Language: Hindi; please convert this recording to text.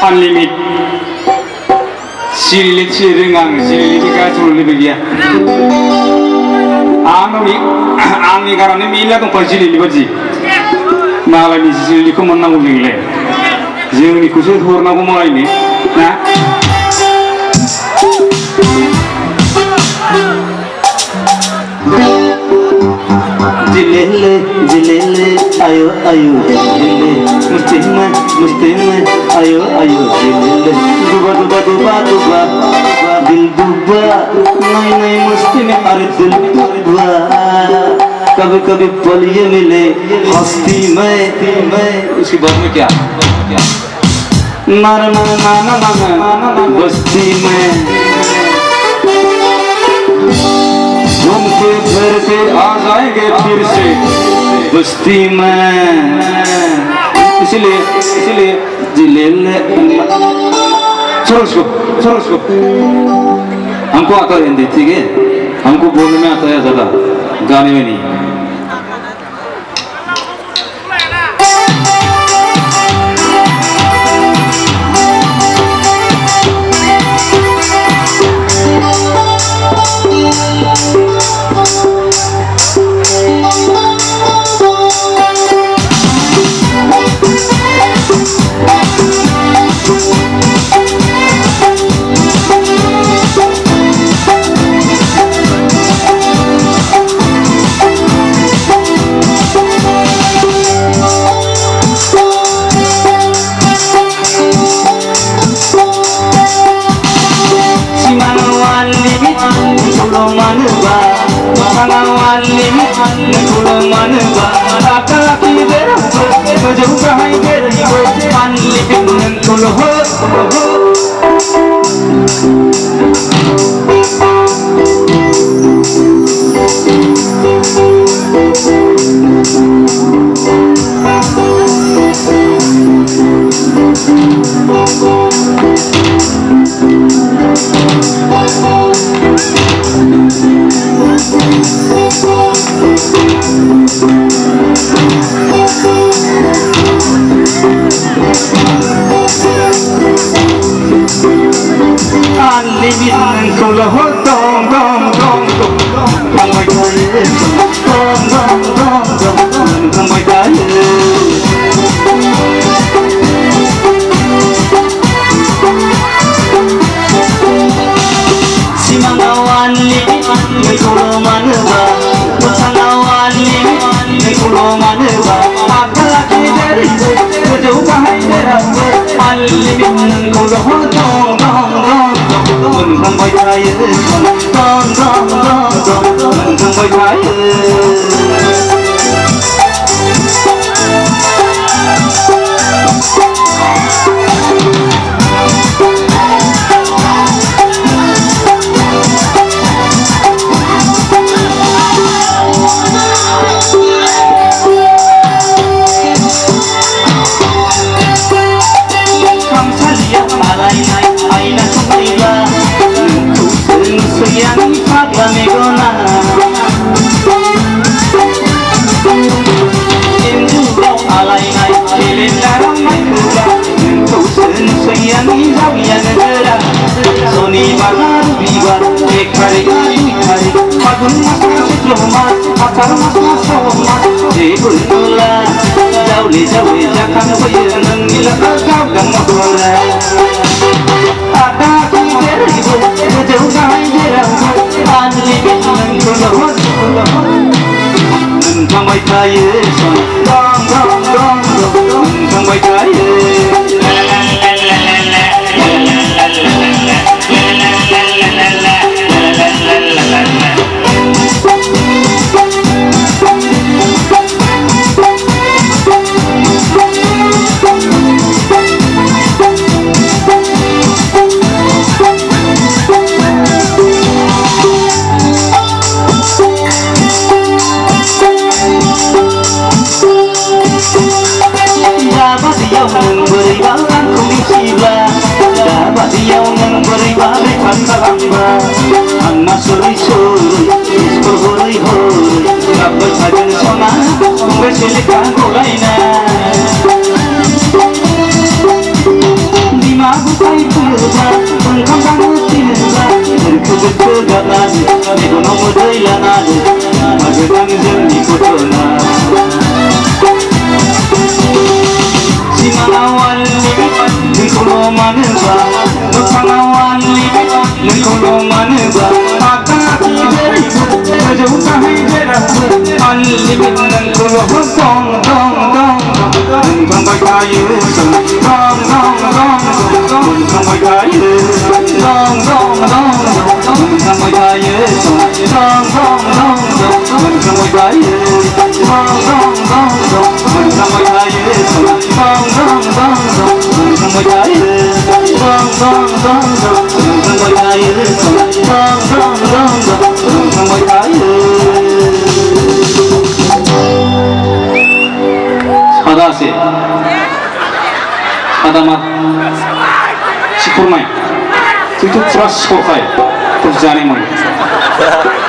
unlimited silly ring silly guys only begin आंनि गारानो मेला दंफां जिलिनि बादि मालायनि जिलिखौ मोननांगौ जोंलाय जोंनिखौसो हरनांगौ मालायनो ना जिलेले जिलेले आयो आयो जिलेले मुस्तिमा आयो आयो जिलेले दुबा दुबा दुबा दुबा दिल दुबा नहीं नहीं मुस्तिमा अरे दिल दुबा कभी कभी पल ये मिले हस्ती मैं उसके बाद में क्या माना माना माना माना बस्ती में घूम के घर के आ जाएंगे फिर से बस्ती में इसलिए जिलेले छोड़ो उसको हमको आता है हिंदी ठीक है हमको बोलने में आता है ज़्यादा गाने में नहीं साय फैयोबा ओंखाम जानो थिनोबा सोरखौबो गारनानै मेगनाव मोदै लानानै हागोन आं जोंनि गथ'ना सिमाङाव आनलिमिटेड नोंखौल' मानोबा मोखाङाव आनलिमिटेड नोंखौल' मानोबा आखाखि जेरैबो गोजौ गाहाय जेरावबो आनलिमिटेड नोंखौल' दं दं दं मोनखांबाय थायो जों दं दं दं मोनखांबाय थायो दं दं दं मोनखांबाय थायो जों दं दं दं मोनखांबाय थायो दं दं दं मोनखांबाय थायो जों दं dong dong dong moncang bayi dong dong dong dong moncang bayi dong dong dong dong moncang bayi सादा से सादा मा सिखरनाय तुई तो पूरा सिखरखाय तो जाने मोन